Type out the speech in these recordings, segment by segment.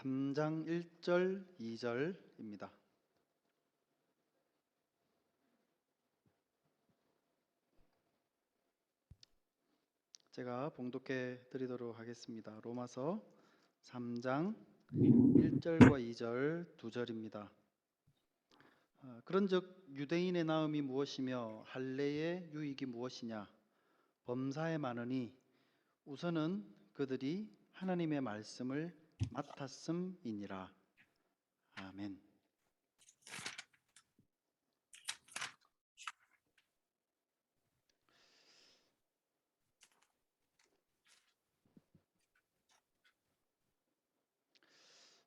3장 1절, 2절입니다. 제가 봉독해 드리도록 하겠습니다. 로마서 3장 1절과 2절, 2절입니다. 그런즉 유대인의 나음이 무엇이며 할례의 유익이 무엇이냐? 범사에 많으니 우선은 그들이 하나님의 말씀을 맡았음이니라. 아멘.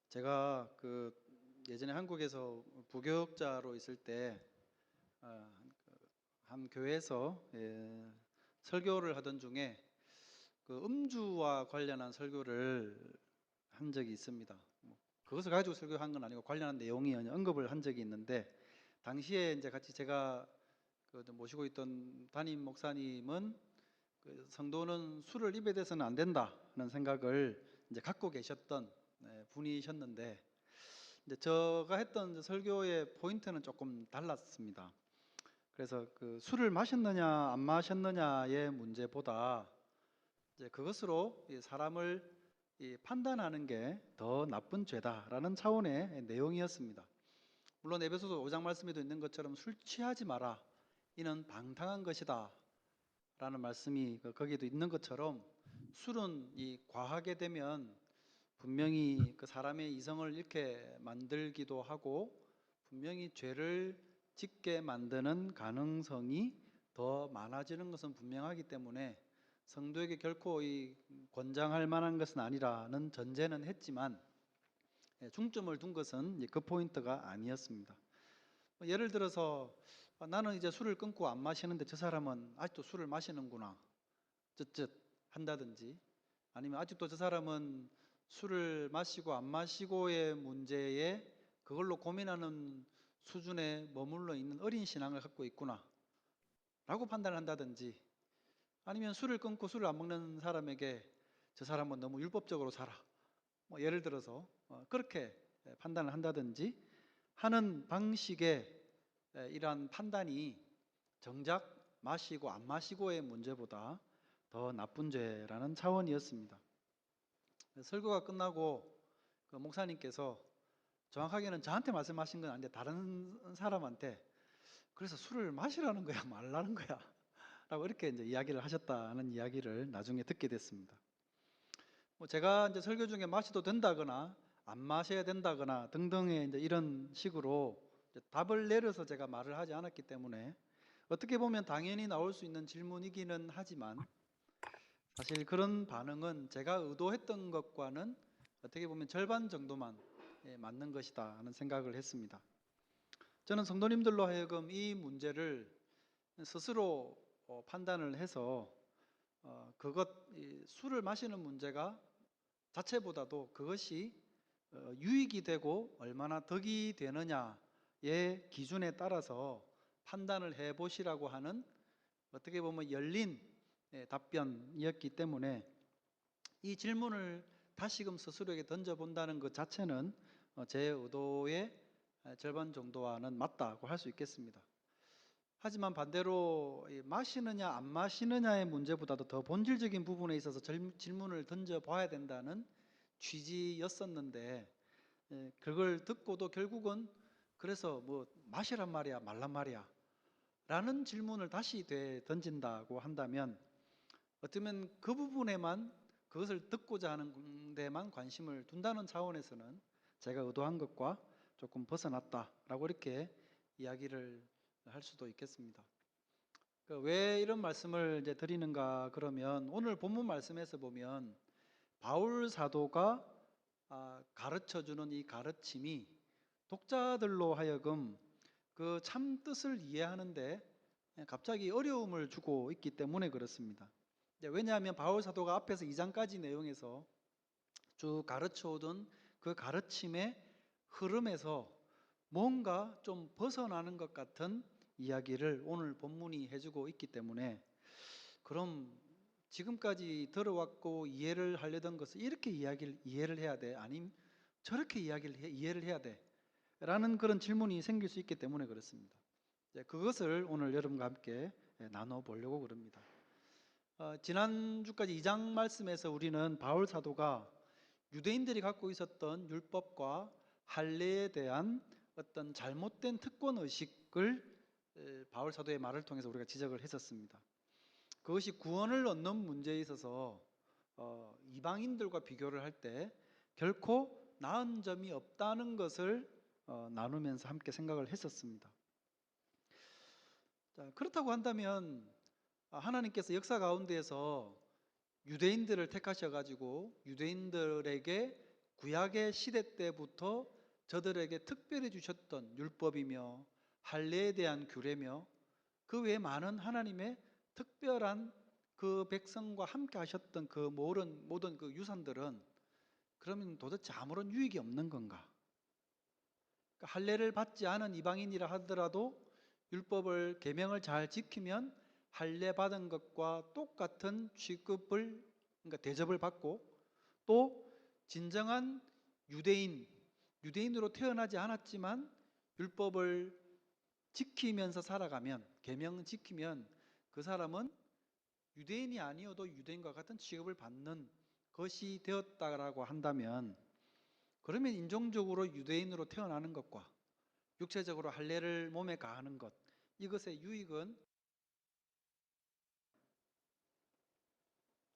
제가 예전에 한국에서 부교육자로 있을 때 한 교회에서 설교를 하던 중에 음주와 관련한 설교를 한 적이 있습니다. 그것을 가지고 설교한 건 아니고 관련한 내용이 언급을 한 적이 있는데, 당시에 이제 같이 제가 모시고 있던 담임 목사님은 성도는 술을 입에 대서는 안 된다는 생각을 이제 갖고 계셨던 분이셨는데, 이제 제가 했던 설교의 포인트는 조금 달랐습니다. 그래서 술을 마셨느냐 안 마셨느냐의 문제보다 이제 그것으로 사람을 판단하는 게 더 나쁜 죄다라는 차원의 내용이었습니다. 물론 에베소서 5장 말씀에도 있는 것처럼 술 취하지 마라, 이는 방탕한 것이다 라는 말씀이 거기에도 있는 것처럼, 술은 과하게 되면 분명히 사람의 이성을 잃게 만들기도 하고 분명히 죄를 짓게 만드는 가능성이 더 많아지는 것은 분명하기 때문에 성도에게 결코 권장할 만한 것은 아니라는 전제는 했지만, 중점을 둔 것은 그 포인트가 아니었습니다. 예를 들어서 나는 이제 술을 끊고 안 마시는데 저 사람은 아직도 술을 마시는구나 쯧쯧 한다든지, 아니면 아직도 저 사람은 술을 마시고 안 마시고의 문제에 그걸로 고민하는 수준에 머물러 있는 어린 신앙을 갖고 있구나 라고 판단을 한다든지, 아니면 술을 끊고 술을 안 먹는 사람에게 저 사람은 너무 율법적으로 살아, 예를 들어서 그렇게 판단을 한다든지 하는 방식의 이러한 판단이 정작 마시고 안 마시고의 문제보다 더 나쁜 죄라는 차원이었습니다. 설교가 끝나고 목사님께서, 정확하게는 저한테 말씀하신 건 아닌데 다른 사람한테, 그래서 술을 마시라는 거야 말라는 거야 라고 이렇게 이제 이야기를 하셨다는 이야기를 나중에 듣게 됐습니다. 제가 이제 설교 중에 마셔도 된다거나 안 마셔야 된다거나 등등의 이제 이런 식으로 이제 답을 내려서 제가 말을 하지 않았기 때문에 어떻게 보면 당연히 나올 수 있는 질문이기는 하지만, 사실 그런 반응은 제가 의도했던 것과는 어떻게 보면 절반 정도만 맞는 것이다 하는 생각을 했습니다. 저는 성도님들로 하여금 이 문제를 스스로 판단을 해서 술을 마시는 문제가 자체보다도 그것이 유익이 되고 얼마나 덕이 되느냐의 기준에 따라서 판단을 해보시라고 하는, 어떻게 보면 열린 답변이었기 때문에 이 질문을 다시금 스스로에게 던져본다는 것 자체는 제 의도의 절반 정도와는 맞다고 할 수 있겠습니다. 하지만 반대로 마시느냐 안 마시느냐의 문제보다도 더 본질적인 부분에 있어서 질문을 던져봐야 된다는 취지였었는데, 그걸 듣고도 결국은 그래서 마시란 말이야 말란 말이야 라는 질문을 다시 던진다고 한다면, 어쩌면 그 부분에만, 그것을 듣고자 하는 데만 관심을 둔다는 차원에서는 제가 의도한 것과 조금 벗어났다라고 이렇게 이야기를 할 수도 있겠습니다. 왜 이런 말씀을 이제 드리는가 그러면, 오늘 본문 말씀에서 보면 바울 사도가 가르쳐주는 이 가르침이 독자들로 하여금 그 참 뜻을 이해하는데 갑자기 어려움을 주고 있기 때문에 그렇습니다. 왜냐하면 바울 사도가 앞에서 2장까지 내용에서 쭉 가르쳐 오던 그 가르침의 흐름에서 뭔가 좀 벗어나는 것 같은 이야기를 오늘 본문이 해주고 있기 때문에, 그럼 지금까지 들어왔고 이해를 하려던 것을 이렇게 이해를 해야 돼? 아님 저렇게 이해를 해야 돼? 라는 그런 질문이 생길 수 있기 때문에 그렇습니다. 그것을 오늘 여러분과 함께 나눠보려고 그럽니다. 지난주까지 2장 말씀에서 우리는 바울 사도가 유대인들이 갖고 있었던 율법과 할례에 대한 어떤 잘못된 특권 의식을 바울 사도의 말을 통해서 우리가 지적을 했었습니다. 그것이 구원을 얻는 문제에 있어서 이방인들과 비교를 할 때 결코 나은 점이 없다는 것을 나누면서 함께 생각을 했었습니다. 자, 그렇다고 한다면 하나님께서 역사 가운데에서 유대인들을 택하셔가지고 유대인들에게 구약의 시대 때부터 저들에게 특별히 주셨던 율법이며 할례에 대한 규례며 그 외에 많은 하나님의 특별한 그 백성과 함께 하셨던 그 모든 그 유산들은 그러면 도대체 아무런 유익이 없는 건가? 그러니까 할례를 받지 않은 이방인이라 하더라도 율법을 계명을 잘 지키면 할례 받은 것과 똑같은 취급을 그러니까 대접을 받고 또 진정한 유대인으로 태어나지 않았지만 율법을 지키면서 살아가면 계명을 지키면 그 사람은 유대인이 아니어도 유대인과 같은 취급을 받는 것이 되었다라고 한다면 그러면 인종적으로 유대인으로 태어나는 것과 육체적으로 할례를 몸에 가하는 것 이것의 유익은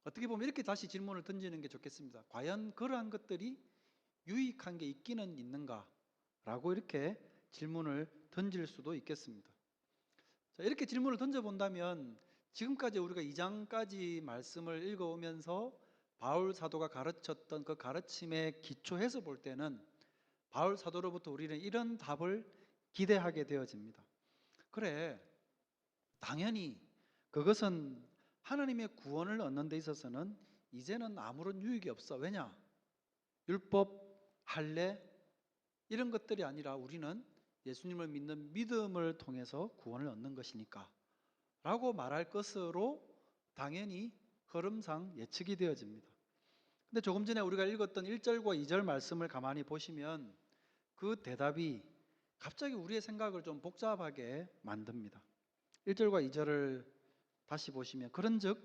어떻게 보면 이렇게 다시 질문을 던지는 게 좋겠습니다. 과연 그러한 것들이 유익한 게 있기는 있는가? 라고 이렇게 질문을 던질 수도 있겠습니다. 자, 이렇게 질문을 던져본다면 지금까지 우리가 2장까지 말씀을 읽어오면서 바울 사도가 가르쳤던 그 가르침에 기초해서 볼 때는 바울 사도로부터 우리는 이런 답을 기대하게 되어집니다. 그래, 당연히 그것은 하나님의 구원을 얻는 데 있어서는 이제는 아무런 유익이 없어. 왜냐? 율법, 할례 이런 것들이 아니라 우리는 예수님을 믿는 믿음을 통해서 구원을 얻는 것이니까 라고 말할 것으로 당연히 흐름상 예측이 되어집니다. 근데 조금 전에 우리가 읽었던 1절과 2절 말씀을 가만히 보시면 그 대답이 갑자기 우리의 생각을 좀 복잡하게 만듭니다. 1절과 2절을 다시 보시면 그런즉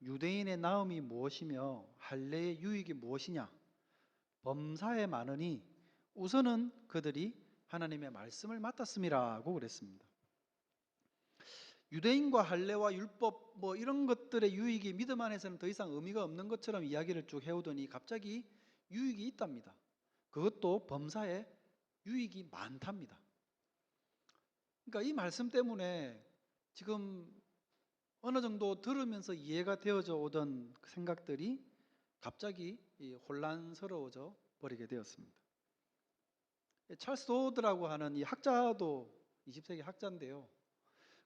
유대인의 나음이 무엇이며 할례의 유익이 무엇이냐 범사에 많으니 우선은 그들이 하나님의 말씀을 맡았음이라고 그랬습니다. 유대인과 할례와 율법 뭐 이런 것들의 유익이 믿음 안에서는 더 이상 의미가 없는 것처럼 이야기를 쭉 해오더니 갑자기 유익이 있답니다. 그것도 범사에 유익이 많답니다. 그러니까 이 말씀 때문에 지금 어느 정도 들으면서 이해가 되어져 오던 생각들이 갑자기 혼란스러워져 버리게 되었습니다. 찰스 도드라고 하는 이 학자도 20세기 학자인데요.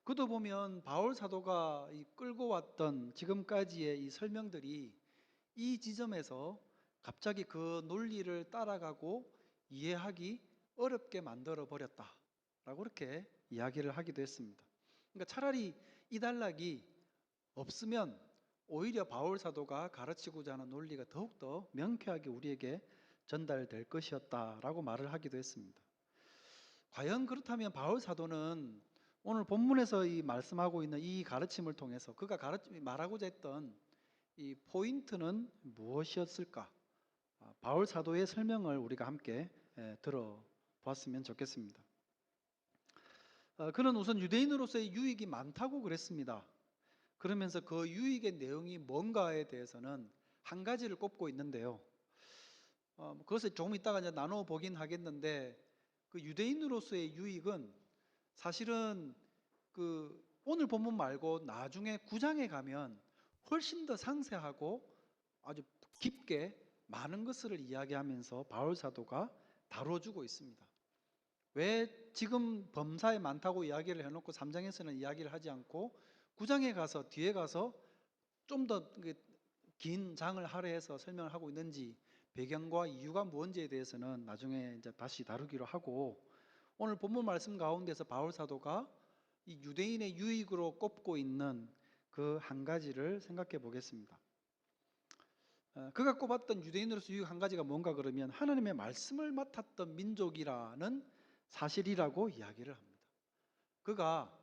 그도 보면 바울 사도가 끌고 왔던 지금까지의 이 설명들이 이 지점에서 갑자기 그 논리를 따라가고 이해하기 어렵게 만들어 버렸다라고 그렇게 이야기를 하기도 했습니다. 그러니까 차라리 이 단락이 없으면 오히려 바울 사도가 가르치고자 하는 논리가 더욱더 명쾌하게 우리에게 전달될 것이었다라고 말을 하기도 했습니다. 과연 그렇다면 바울 사도는 오늘 본문에서 이 말씀하고 있는 이 가르침을 통해서 그가 말하고자 했던 이 포인트는 무엇이었을까? 바울 사도의 설명을 우리가 함께 들어봤으면 좋겠습니다. 그는 우선 유대인으로서의 유익이 많다고 그랬습니다. 그러면서 그 유익의 내용이 뭔가에 대해서는 한 가지를 꼽고 있는데요. 그것을 조금 이따가 이제 나눠 보긴 하겠는데 그 유대인으로서의 유익은 사실은 그 오늘 본문 말고 나중에 9장에 가면 훨씬 더 상세하고 아주 깊게 많은 것을 이야기하면서 바울 사도가 다뤄주고 있습니다. 왜 지금 범사에 많다고 이야기를 해놓고 3장에서는 이야기를 하지 않고 9장에 가서 뒤에 가서 좀 더 긴 장을 할애해서 설명을 하고 있는지 배경과 이유가 무엇인지에 대해서는 나중에 이제 다시 다루기로 하고 오늘 본문 말씀 가운데서 바울 사도가 이 유대인의 유익으로 꼽고 있는 그 한 가지를 생각해 보겠습니다. 그가 꼽았던 유대인으로서 유익 한 가지가 뭔가 그러면 하나님의 말씀을 맡았던 민족이라는 사실이라고 이야기를 합니다. 그가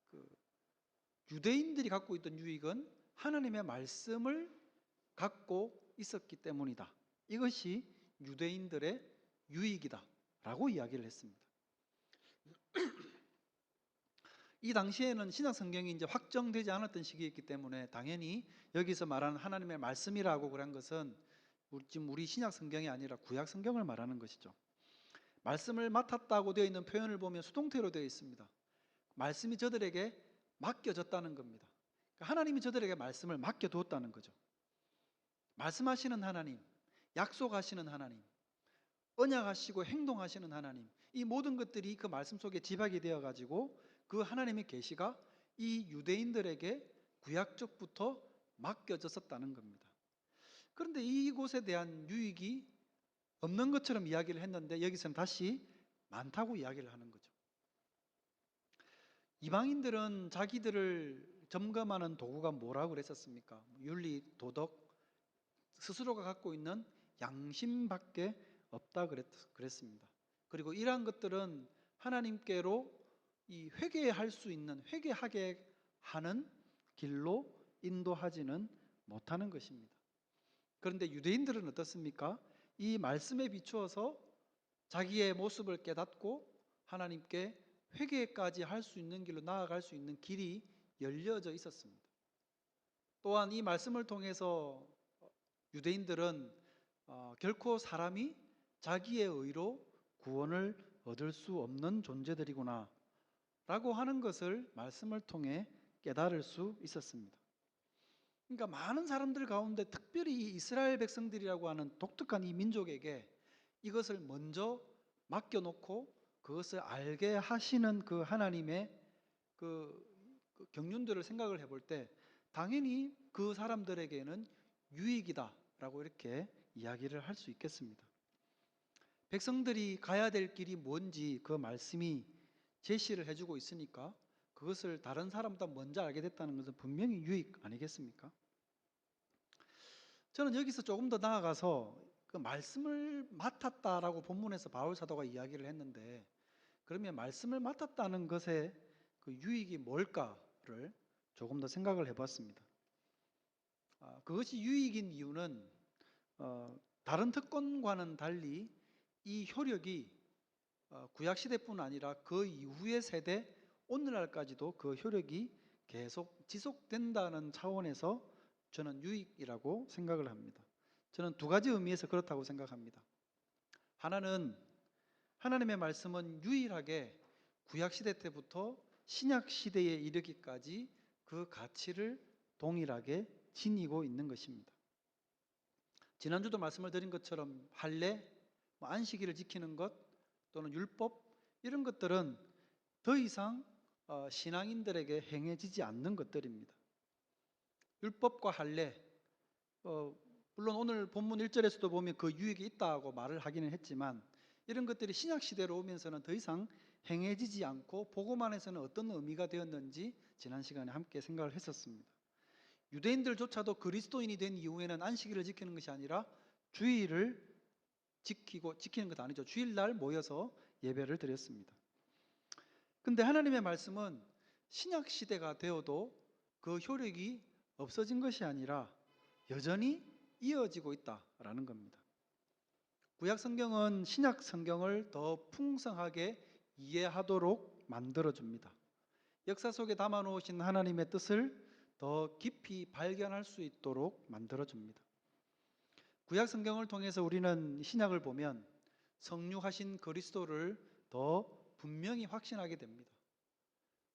그 유대인들이 갖고 있던 유익은 하나님의 말씀을 갖고 있었기 때문이다. 이것이 유대인들의 유익이다 라고 이야기를 했습니다. 이 당시에는 신약 성경이 이제 확정되지 않았던 시기였기 때문에 당연히 여기서 말하는 하나님의 말씀이라고 그런 것은 지금 우리 신약 성경이 아니라 구약 성경을 말하는 것이죠. 말씀을 맡았다고 되어 있는 표현을 보면 수동태로 되어 있습니다. 말씀이 저들에게 맡겨졌다는 겁니다. 그러니까 하나님이 저들에게 말씀을 맡겨두었다는 거죠. 말씀하시는 하나님, 약속하시는 하나님, 언약하시고 행동하시는 하나님, 이 모든 것들이 그 말씀 속에 집약이 되어 가지고 그 하나님의 계시가 이 유대인들에게 구약적부터 맡겨졌었다는 겁니다. 그런데 이곳에 대한 유익이 없는 것처럼 이야기를 했는데 여기서는 다시 많다고 이야기를 하는 거죠. 이방인들은 자기들을 점검하는 도구가 뭐라고 그랬었습니까? 윤리, 도덕, 스스로가 갖고 있는 양심밖에 없다 그랬습니다. 그리고 이러한 것들은 하나님께로 이 회개할 수 있는, 회개하게 하는 길로 인도하지는 못하는 것입니다. 그런데 유대인들은 어떻습니까? 이 말씀에 비추어서 자기의 모습을 깨닫고 하나님께 회개까지 할 수 있는 길로 나아갈 수 있는 길이 열려져 있었습니다. 또한 이 말씀을 통해서 유대인들은 결코 사람이 자기의 의로 구원을 얻을 수 없는 존재들이구나 라고 하는 것을 말씀을 통해 깨달을 수 있었습니다. 그러니까 많은 사람들 가운데 특별히 이 이스라엘 백성들이라고 하는 독특한 이 민족에게 이것을 먼저 맡겨놓고 그것을 알게 하시는 그 하나님의 그 경륜들을 생각을 해볼 때 당연히 그 사람들에게는 유익이다라고 이렇게 이야기를 할 수 있겠습니다. 백성들이 가야 될 길이 뭔지 그 말씀이 제시를 해주고 있으니까 그것을 다른 사람보다 먼저 알게 됐다는 것은 분명히 유익 아니겠습니까? 저는 여기서 조금 더 나아가서 그 말씀을 맡았다라고 본문에서 바울 사도가 이야기를 했는데 그러면 말씀을 맡았다는 것의 그 유익이 뭘까를 조금 더 생각을 해봤습니다. 그것이 유익인 이유는 다른 특권과는 달리 이 효력이 구약시대뿐 아니라 그 이후의 세대 오늘날까지도 그 효력이 계속 지속된다는 차원에서 저는 유익이라고 생각을 합니다. 저는 두 가지 의미에서 그렇다고 생각합니다. 하나는 하나님의 말씀은 유일하게 구약시대 때부터 신약시대에 이르기까지 그 가치를 동일하게 지니고 있는 것입니다. 지난주도 말씀을 드린 것처럼 할례, 안식일을 지키는 것 또는 율법 이런 것들은 더 이상 신앙인들에게 행해지지 않는 것들입니다. 율법과 할례, 물론 오늘 본문 1절에서도 보면 그 유익이 있다고 말을 하기는 했지만 이런 것들이 신약 시대로 오면서는 더 이상 행해지지 않고 복음 안에서는 어떤 의미가 되었는지 지난 시간에 함께 생각을 했었습니다. 유대인들조차도 그리스도인이 된 이후에는 안식일을 지키는 것이 아니라 주일을 지키는 것 아니죠. 주일날 모여서 예배를 드렸습니다. 근데 하나님의 말씀은 신약 시대가 되어도 그 효력이 없어진 것이 아니라 여전히 이어지고 있다라는 겁니다. 구약 성경은 신약 성경을 더 풍성하게 이해하도록 만들어줍니다. 역사 속에 담아놓으신 하나님의 뜻을 더 깊이 발견할 수 있도록 만들어줍니다. 구약 성경을 통해서 우리는 신약을 보면 성육하신 그리스도를 더 분명히 확신하게 됩니다.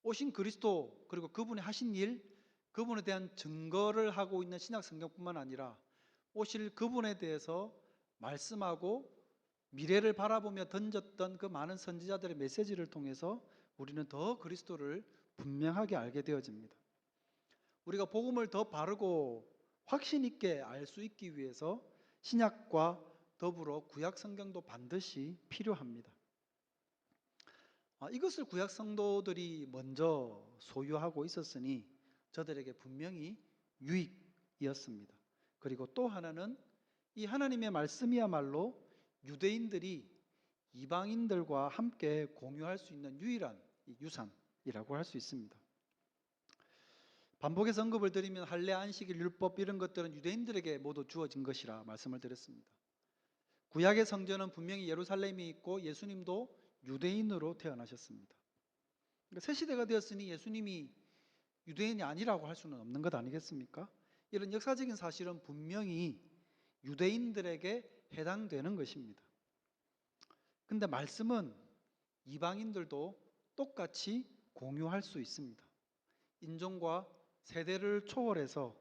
오신 그리스도 그리고 그분이 하신 일, 그분에 대한 증거를 하고 있는 신약 성경뿐만 아니라 오실 그분에 대해서 말씀하고 미래를 바라보며 던졌던 그 많은 선지자들의 메시지를 통해서 우리는 더 그리스도를 분명하게 알게 되어집니다. 우리가 복음을 더 바르고 확신 있게 알 수 있기 위해서 신약과 더불어 구약 성경도 반드시 필요합니다. 이것을 구약 성도들이 먼저 소유하고 있었으니 저들에게 분명히 유익이었습니다. 그리고 또 하나는 이 하나님의 말씀이야말로 유대인들이 이방인들과 함께 공유할 수 있는 유일한 유산이라고 할 수 있습니다. 반복해서 언급을 드리면 할례, 안식일, 율법 이런 것들은 유대인들에게 모두 주어진 것이라 말씀을 드렸습니다. 구약의 성전은 분명히 예루살렘이 있고 예수님도 유대인으로 태어나셨습니다. 그러니까 새 시대가 되었으니 예수님이 유대인이 아니라고 할 수는 없는 것 아니겠습니까? 이런 역사적인 사실은 분명히 유대인들에게 해당되는 것입니다. 근데 말씀은 이방인들도 똑같이 공유할 수 있습니다. 인종과 세대를 초월해서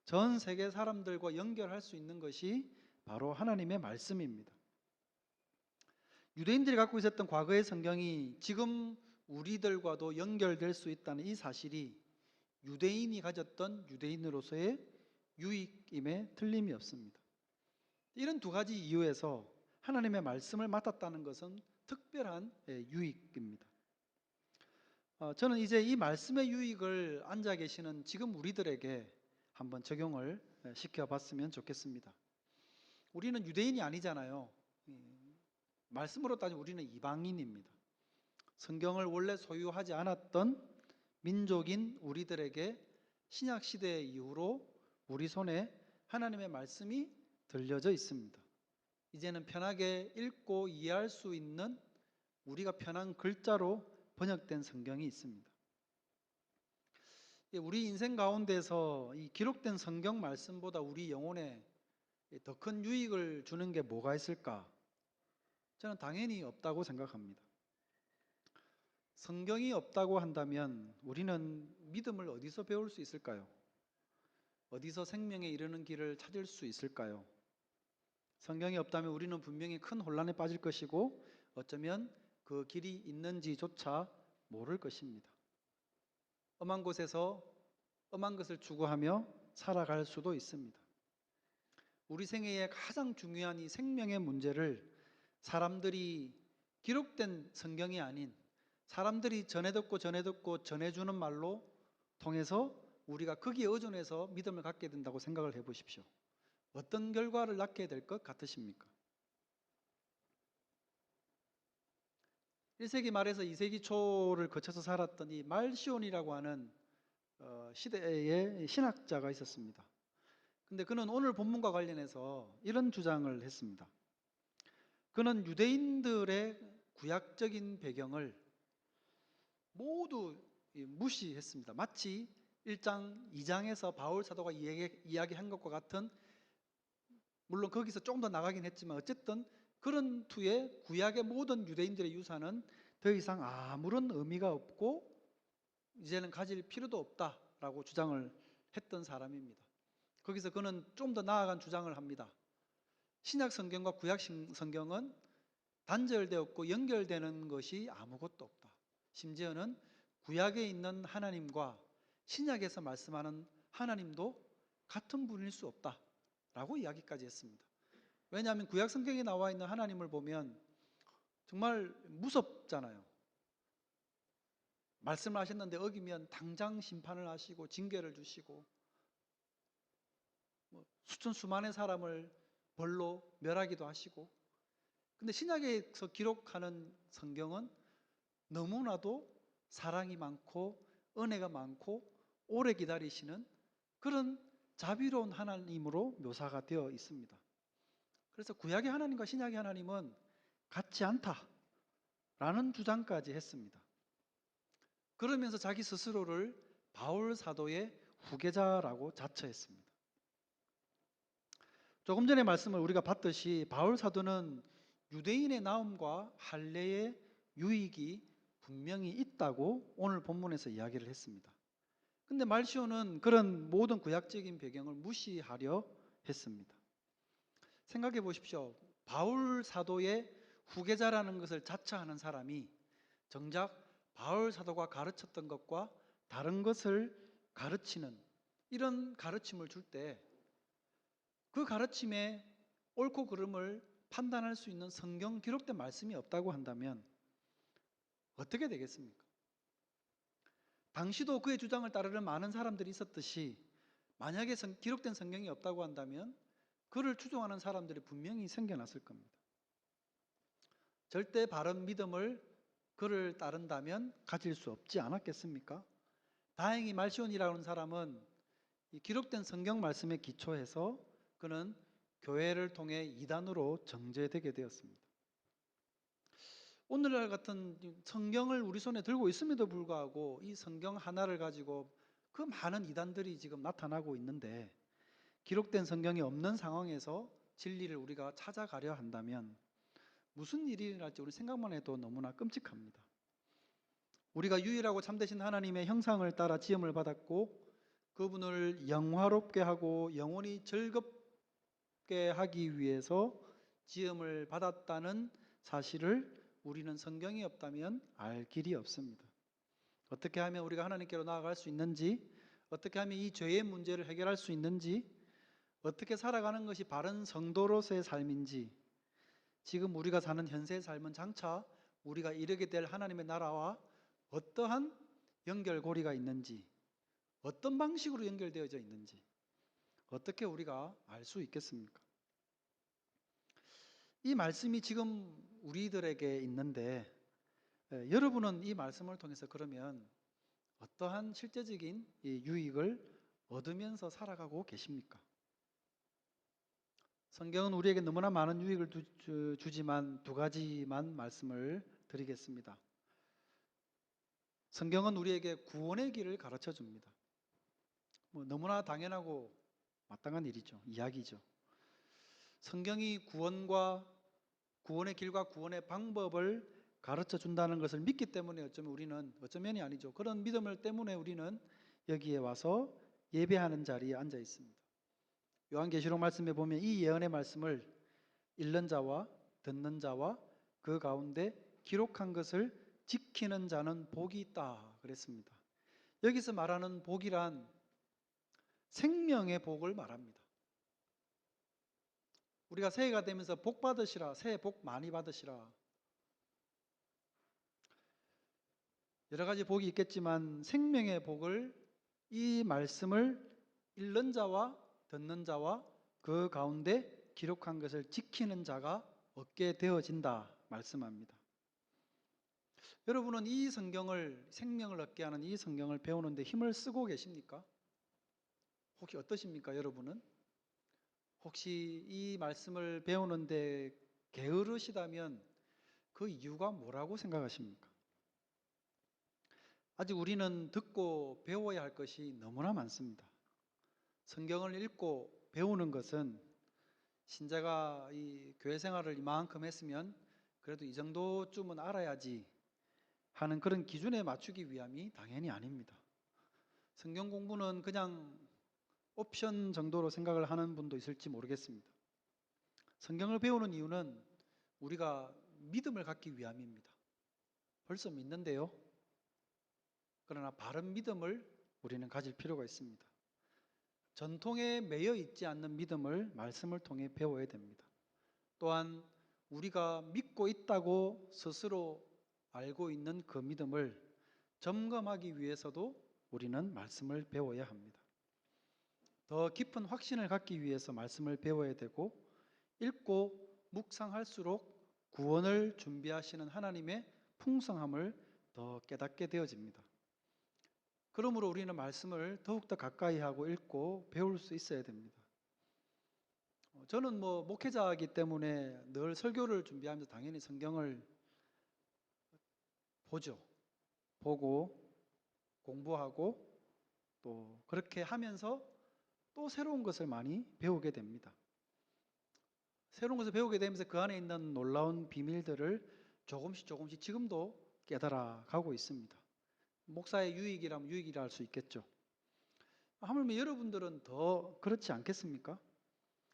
전 세계 사람들과 연결할 수 있는 것이 바로 하나님의 말씀입니다. 유대인들이 갖고 있었던 과거의 성경이 지금 우리들과도 연결될 수 있다는 이 사실이 유대인이 가졌던 유대인으로서의 유익임에 틀림이 없습니다. 이런 두 가지 이유에서 하나님의 말씀을 맡았다는 것은 특별한 유익입니다. 저는 이제 이 말씀의 유익을 앉아 계시는 지금 우리들에게 한번 적용을 시켜봤으면 좋겠습니다. 우리는 유대인이 아니잖아요. 말씀으로 따지면 우리는 이방인입니다. 성경을 원래 소유하지 않았던 민족인 우리들에게 신약 시대 이후로 우리 손에 하나님의 말씀이 들려져 있습니다. 이제는 편하게 읽고 이해할 수 있는 우리가 편한 글자로 번역된 성경이 있습니다. 우리 인생 가운데서 이 기록된 성경 말씀보다 우리 영혼에 더 큰 유익을 주는 게 뭐가 있을까? 저는 당연히 없다고 생각합니다. 성경이 없다고 한다면 우리는 믿음을 어디서 배울 수 있을까요? 어디서 생명에 이르는 길을 찾을 수 있을까요? 성경이 없다면 우리는 분명히 큰 혼란에 빠질 것이고 어쩌면 그 길이 있는지조차 모를 것입니다. 엄한 곳에서 엄한 것을 추구하며 살아갈 수도 있습니다. 우리 생애의 가장 중요한 이 생명의 문제를 사람들이 기록된 성경이 아닌 사람들이 전해 듣고 전해주는 말로 통해서 우리가 거기에 의존해서 믿음을 갖게 된다고 생각을 해보십시오. 어떤 결과를 낳게 될 것 같으십니까? 1세기 말에서 2세기 초를 거쳐서 살았던 이 말시온이라고 하는 시대의 신학자가 있었습니다. 근데 그는 오늘 본문과 관련해서 이런 주장을 했습니다. 그는 유대인들의 구약적인 배경을 모두 무시했습니다. 마치 1장, 2장에서 바울 사도가 이야기한 것과 같은, 물론 거기서 조금 더 나가긴 했지만 어쨌든 그런 투의 구약의 모든 유대인들의 유산은 더 이상 아무런 의미가 없고 이제는 가질 필요도 없다라고 주장을 했던 사람입니다. 거기서 그는 좀 더 나아간 주장을 합니다. 신약 성경과 구약 성경은 단절되었고 연결되는 것이 아무것도 없다. 심지어는 구약에 있는 하나님과 신약에서 말씀하는 하나님도 같은 분일 수 없다라고 이야기까지 했습니다. 왜냐하면 구약 성경에 나와 있는 하나님을 보면 정말 무섭잖아요. 말씀을 하셨는데 어기면 당장 심판을 하시고 징계를 주시고 수천 수만의 사람을 벌로 멸하기도 하시고, 근데 신약에서 기록하는 성경은 너무나도 사랑이 많고 은혜가 많고 오래 기다리시는 그런 자비로운 하나님으로 묘사가 되어 있습니다. 그래서 구약의 하나님과 신약의 하나님은 같지 않다라는 주장까지 했습니다. 그러면서 자기 스스로를 바울 사도의 후계자라고 자처했습니다. 조금 전에 말씀을 우리가 봤듯이 바울 사도는 유대인의 나음과 할례의 유익이 분명히 있다고 오늘 본문에서 이야기를 했습니다. 근데 말시오는 그런 모든 구약적인 배경을 무시하려 했습니다. 생각해 보십시오. 바울 사도의 후계자라는 것을 자처하는 사람이 정작 바울 사도가 가르쳤던 것과 다른 것을 가르치는 이런 가르침을 줄 때 그 가르침의 옳고 그름을 판단할 수 있는 성경 기록된 말씀이 없다고 한다면 어떻게 되겠습니까? 당시도 그의 주장을 따르는 많은 사람들이 있었듯이 만약에 기록된 성경이 없다고 한다면 그를 추종하는 사람들이 분명히 생겨났을 겁니다. 절대 바른 믿음을 그를 따른다면 가질 수 없지 않았겠습니까? 다행히 말시온이라고 하는 사람은 이 기록된 성경 말씀에 기초해서 그는 교회를 통해 이단으로 정죄되게 되었습니다. 오늘날 같은 성경을 우리 손에 들고 있음에도 불구하고 이 성경 하나를 가지고 그 많은 이단들이 지금 나타나고 있는데, 기록된 성경이 없는 상황에서 진리를 우리가 찾아가려 한다면 무슨 일이 일어날지 우리 생각만 해도 너무나 끔찍합니다. 우리가 유일하고 참되신 하나님의 형상을 따라 지음을 받았고 그분을 영화롭게 하고 영원히 즐겁게 하기 위해서 지음을 받았다는 사실을 우리는 성경이 없다면 알 길이 없습니다. 어떻게 하면 우리가 하나님께로 나아갈 수 있는지, 어떻게 하면 이 죄의 문제를 해결할 수 있는지, 어떻게 살아가는 것이 바른 성도로서의 삶인지, 지금 우리가 사는 현세의 삶은 장차 우리가 이르게 될 하나님의 나라와 어떠한 연결고리가 있는지, 어떤 방식으로 연결되어져 있는지 어떻게 우리가 알 수 있겠습니까? 이 말씀이 지금 우리들에게 있는데 여러분은 이 말씀을 통해서 그러면 어떠한 실제적인 유익을 얻으면서 살아가고 계십니까? 성경은 우리에게 너무나 많은 유익을 주지만 두 가지만 말씀을 드리겠습니다. 성경은 우리에게 구원의 길을 가르쳐 줍니다. 너무나 당연하고 마땅한 일이죠. 이야기죠. 성경이 구원의 길과 구원의 방법을 가르쳐 준다는 것을 믿기 때문에 어쩌면이 아니죠. 그런 믿음을 때문에 우리는 여기에 와서 예배하는 자리에 앉아 있습니다. 요한계시록 말씀에 보면 이 예언의 말씀을 읽는 자와 듣는 자와 그 가운데 기록한 것을 지키는 자는 복이 있다 그랬습니다. 여기서 말하는 복이란 생명의 복을 말합니다. 우리가 새해가 되면서 복 받으시라, 새해 복 많이 받으시라, 여러 가지 복이 있겠지만 생명의 복을 이 말씀을 읽는 자와 듣는 자와 그 가운데 기록한 것을 지키는 자가 얻게 되어진다 말씀합니다. 여러분은 이 성경을, 생명을 얻게 하는 이 성경을 배우는데 힘을 쓰고 계십니까? 혹시 어떠십니까, 여러분은? 혹시 이 말씀을 배우는데 게으르시다면 그 이유가 뭐라고 생각하십니까? 아직 우리는 듣고 배워야 할 것이 너무나 많습니다. 성경을 읽고 배우는 것은 신자가 이 교회 생활을 이만큼 했으면 그래도 이 정도쯤은 알아야지 하는 그런 기준에 맞추기 위함이 당연히 아닙니다. 성경 공부는 그냥 옵션 정도로 생각을 하는 분도 있을지 모르겠습니다. 성경을 배우는 이유는 우리가 믿음을 갖기 위함입니다. 벌써 믿는데요. 그러나 바른 믿음을 우리는 가질 필요가 있습니다. 전통에 매여 있지 않는 믿음을 말씀을 통해 배워야 됩니다. 또한 우리가 믿고 있다고 스스로 알고 있는 그 믿음을 점검하기 위해서도 우리는 말씀을 배워야 합니다. 더 깊은 확신을 갖기 위해서 말씀을 배워야 되고, 읽고 묵상할수록 구원을 준비하시는 하나님의 풍성함을 더 깨닫게 되어집니다. 그러므로 우리는 말씀을 더욱더 가까이 하고 읽고 배울 수 있어야 됩니다. 저는 목회자이기 때문에 늘 설교를 준비하면서 당연히 성경을 보고 공부하고 또 그렇게 하면서 또 새로운 것을 많이 배우게 됩니다. 새로운 것을 배우게 되면서 그 안에 있는 놀라운 비밀들을 조금씩 지금도 깨달아 가고 있습니다. 목사의 유익이라면 유익이라 할 수 있겠죠. 하물며 여러분들은 더 그렇지 않겠습니까?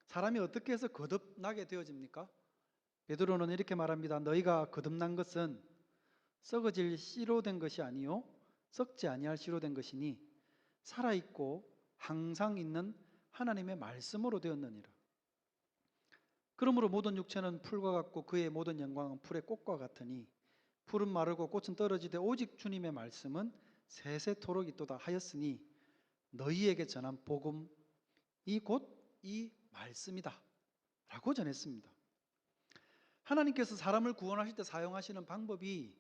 사람이 어떻게 해서 거듭나게 되어집니까? 베드로는 이렇게 말합니다. 너희가 거듭난 것은 썩어질 씨로 된 것이 아니요 썩지 아니할 씨로 된 것이니 살아있고 항상 있는 하나님의 말씀으로 되었느니라. 그러므로 모든 육체는 풀과 같고 그의 모든 영광은 풀의 꽃과 같으니 풀은 마르고 꽃은 떨어지되 오직 주님의 말씀은 세세토록 있도다 하였으니 너희에게 전한 복음이 곧 이 말씀이다 라고 전했습니다. 하나님께서 사람을 구원하실 때 사용하시는 방법이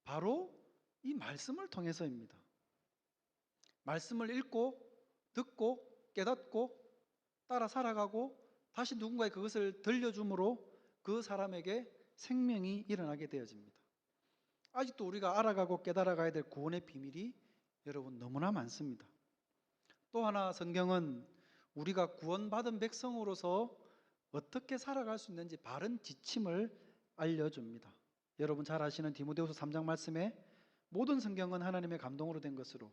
바로 이 말씀을 통해서입니다. 말씀을 읽고 듣고 깨닫고 따라 살아가고 다시 누군가에 그것을 들려줌으로 그 사람에게 생명이 일어나게 되어집니다. 아직도 우리가 알아가고 깨달아가야 될 구원의 비밀이 여러분 너무나 많습니다. 또 하나 성경은 우리가 구원받은 백성으로서 어떻게 살아갈 수 있는지 바른 지침을 알려줍니다. 여러분 잘 아시는 디모데후서 3장 말씀에 모든 성경은 하나님의 감동으로 된 것으로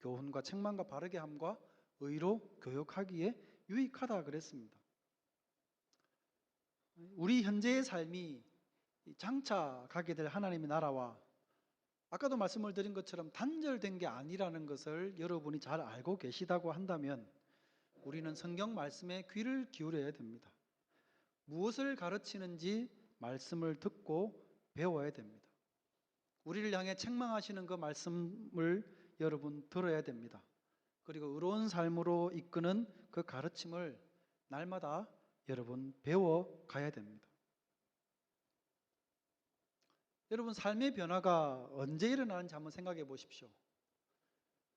교훈과 책망과 바르게 함과 의로 교육하기에 유익하다 그랬습니다. 우리 현재의 삶이 장차 가게 될 하나님의 나라와 아까도 말씀을 드린 것처럼 단절된 게 아니라는 것을 여러분이 잘 알고 계시다고 한다면 우리는 성경 말씀에 귀를 기울여야 됩니다. 무엇을 가르치는지 말씀을 듣고 배워야 됩니다. 우리를 향해 책망하시는 그 말씀을 여러분 들어야 됩니다. 그리고 의로운 삶으로 이끄는 그 가르침을 날마다 여러분 배워가야 됩니다. 여러분 삶의 변화가 언제 일어나는지 한번 생각해 보십시오.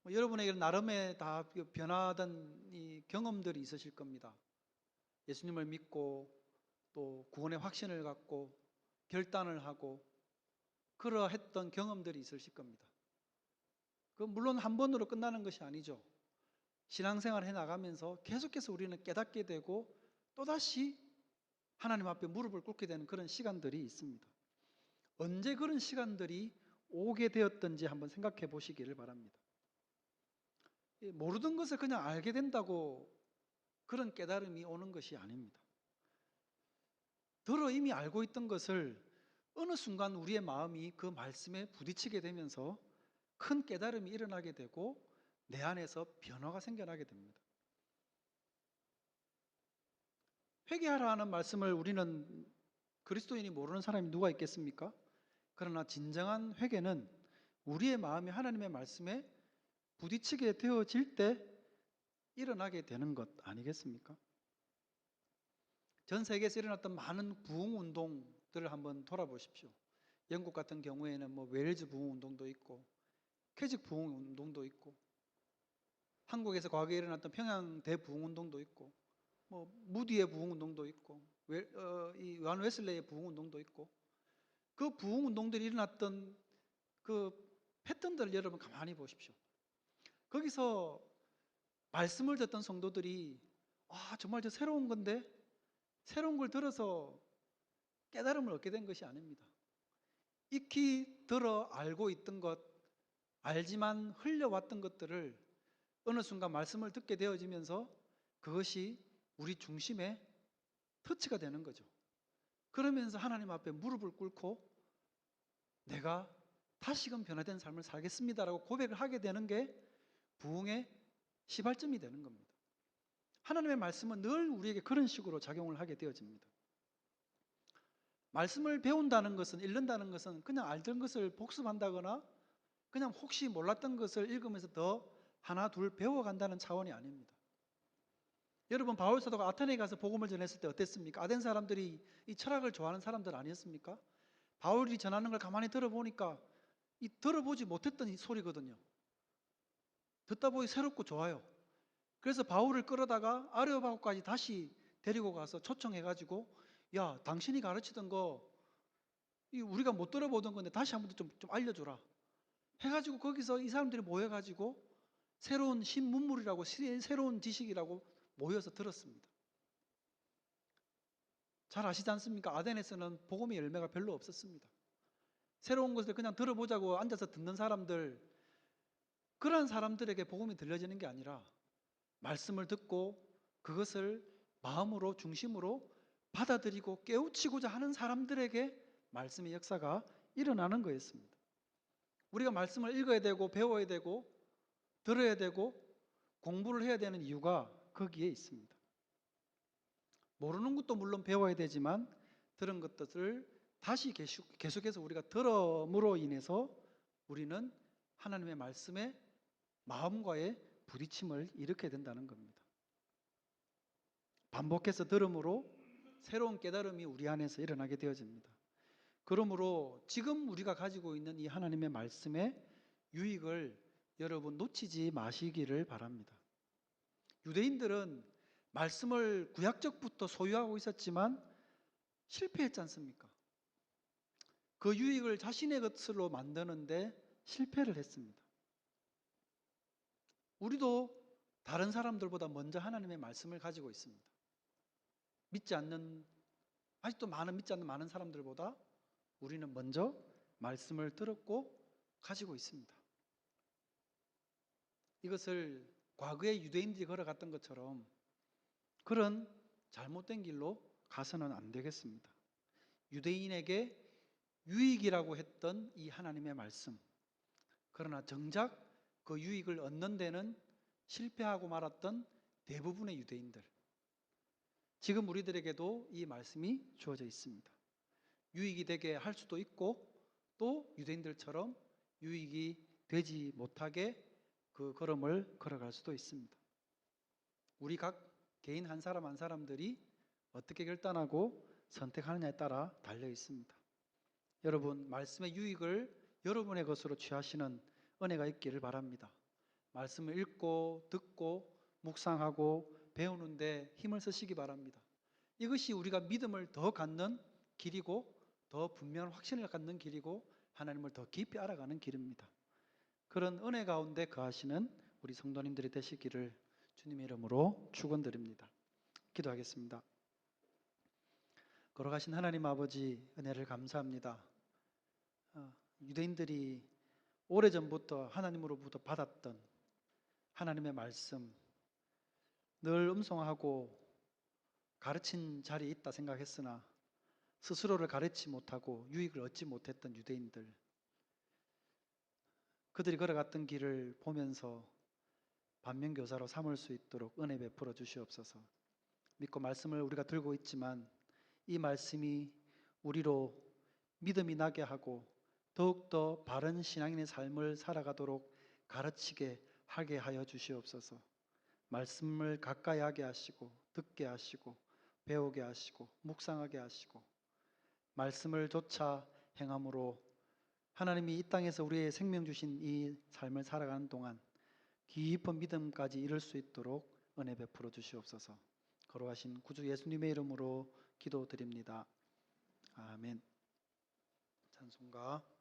여러분에게 나름의 다 변화된 이 경험들이 있으실 겁니다. 예수님을 믿고 또 구원의 확신을 갖고 결단을 하고 그러했던 경험들이 있으실 겁니다. 그 물론 한 번으로 끝나는 것이 아니죠. 신앙생활을 해나가면서 계속해서 우리는 깨닫게 되고 또다시 하나님 앞에 무릎을 꿇게 되는 그런 시간들이 있습니다. 언제 그런 시간들이 오게 되었던지 한번 생각해 보시기를 바랍니다. 모르던 것을 그냥 알게 된다고 그런 깨달음이 오는 것이 아닙니다. 들어 이미 알고 있던 것을 어느 순간 우리의 마음이 그 말씀에 부딪히게 되면서 큰 깨달음이 일어나게 되고 내 안에서 변화가 생겨나게 됩니다. 회개하라 하는 말씀을 우리는 그리스도인이 모르는 사람이 누가 있겠습니까? 그러나 진정한 회개는 우리의 마음이 하나님의 말씀에 부딪히게 되어질 때 일어나게 되는 것 아니겠습니까? 전 세계에서 일어났던 많은 부흥운동들을 한번 돌아보십시오. 영국 같은 경우에는 웨일즈 부흥운동도 있고 캐직 부흥운동도 있고 한국에서 과거에 일어났던 평양 대부흥운동도 있고 무디의 부흥운동도 있고 이 요한 웨슬레이의 부흥운동도 있고 그 부흥운동들이 일어났던 그 패턴들을 여러분 가만히 보십시오. 거기서 말씀을 듣던 성도들이 정말 저 새로운 건데 새로운 걸 들어서 깨달음을 얻게 된 것이 아닙니다. 익히 들어 알고 있던 것, 알지만 흘려왔던 것들을 어느 순간 말씀을 듣게 되어지면서 그것이 우리 중심에 터치가 되는 거죠. 그러면서 하나님 앞에 무릎을 꿇고 내가 다시금 변화된 삶을 살겠습니다라고 고백을 하게 되는 게 부흥의 시발점이 되는 겁니다. 하나님의 말씀은 늘 우리에게 그런 식으로 작용을 하게 되어집니다. 말씀을 배운다는 것은, 읽는다는 것은 그냥 알던 것을 복습한다거나 그냥 혹시 몰랐던 것을 읽으면서 더 하나 둘 배워간다는 차원이 아닙니다. 여러분 바울 사도가 아테네에 가서 복음을 전했을 때 어땠습니까? 아덴 사람들이 이 철학을 좋아하는 사람들 아니었습니까? 바울이 전하는 걸 가만히 들어보니까 이 들어보지 못했던 이 소리거든요. 듣다 보니 새롭고 좋아요. 그래서 바울을 끌어다가 아레오파고까지 다시 데리고 가서 초청해가지고 야 당신이 가르치던 거 우리가 못 들어보던 건데 다시 한번 좀 알려줘라 해가지고 거기서 이 사람들이 모여가지고 새로운 신문물이라고 새로운 지식이라고 모여서 들었습니다. 잘 아시지 않습니까? 아덴에서는 복음의 열매가 별로 없었습니다. 새로운 것을 그냥 들어보자고 앉아서 듣는 사람들, 그런 사람들에게 복음이 들려지는 게 아니라 말씀을 듣고 그것을 마음으로 중심으로 받아들이고 깨우치고자 하는 사람들에게 말씀의 역사가 일어나는 거였습니다. 우리가 말씀을 읽어야 되고 배워야 되고 들어야 되고 공부를 해야 되는 이유가 거기에 있습니다. 모르는 것도 물론 배워야 되지만 들은 것들을 다시 계속해서 우리가 들음으로 인해서 우리는 하나님의 말씀에 마음과의 부딪힘을 일으켜야 된다는 겁니다. 반복해서 들음으로 새로운 깨달음이 우리 안에서 일어나게 되어집니다. 그러므로 지금 우리가 가지고 있는 이 하나님의 말씀의 유익을 여러분 놓치지 마시기를 바랍니다. 유대인들은 말씀을 구약적부터 소유하고 있었지만 실패했지 않습니까? 그 유익을 자신의 것으로 만드는데 실패를 했습니다. 우리도 다른 사람들보다 먼저 하나님의 말씀을 가지고 있습니다. 아직도 믿지 않는 많은 사람들보다 우리는 먼저 말씀을 들었고 가지고 있습니다. 이것을 과거의 유대인들이 걸어갔던 것처럼 그런 잘못된 길로 가서는 안 되겠습니다. 유대인에게 유익이라고 했던 이 하나님의 말씀, 그러나 정작 그 유익을 얻는 데는 실패하고 말았던 대부분의 유대인들, 지금 우리들에게도 이 말씀이 주어져 있습니다. 유익이 되게 할 수도 있고 또 유대인들처럼 유익이 되지 못하게 그 걸음을 걸어갈 수도 있습니다. 우리 각 개인 한 사람 한 사람들이 어떻게 결단하고 선택하느냐에 따라 달려 있습니다. 여러분, 말씀의 유익을 여러분의 것으로 취하시는 은혜가 있기를 바랍니다. 말씀을 읽고 듣고 묵상하고 배우는데 힘을 쓰시기 바랍니다. 이것이 우리가 믿음을 더 갖는 길이고 더 분명한 확신을 갖는 길이고 하나님을 더 깊이 알아가는 길입니다. 그런 은혜 가운데 거하시는 우리 성도님들이 되시기를 주님의 이름으로 축원드립니다. 기도하겠습니다. 걸어가신 하나님 아버지, 은혜를 감사합니다. 유대인들이 오래전부터 하나님으로부터 받았던 하나님의 말씀, 늘 음송하고 가르친 자리에 있다 생각했으나 스스로를 가르치지 못하고 유익을 얻지 못했던 유대인들, 그들이 걸어갔던 길을 보면서 반면교사로 삼을 수 있도록 은혜 베풀어 주시옵소서. 믿고 말씀을 우리가 들고 있지만 이 말씀이 우리로 믿음이 나게 하고 더욱더 바른 신앙인의 삶을 살아가도록 가르치게 하게 하여 주시옵소서. 말씀을 가까이 하게 하시고 듣게 하시고 배우게 하시고 묵상하게 하시고 말씀을 좇아 행함으로 하나님이 이 땅에서 우리의 생명 주신 이 삶을 살아가는 동안 깊은 믿음까지 이룰 수 있도록 은혜 베풀어 주시옵소서. 거룩하신 구주 예수님의 이름으로 기도드립니다. 아멘. 찬송가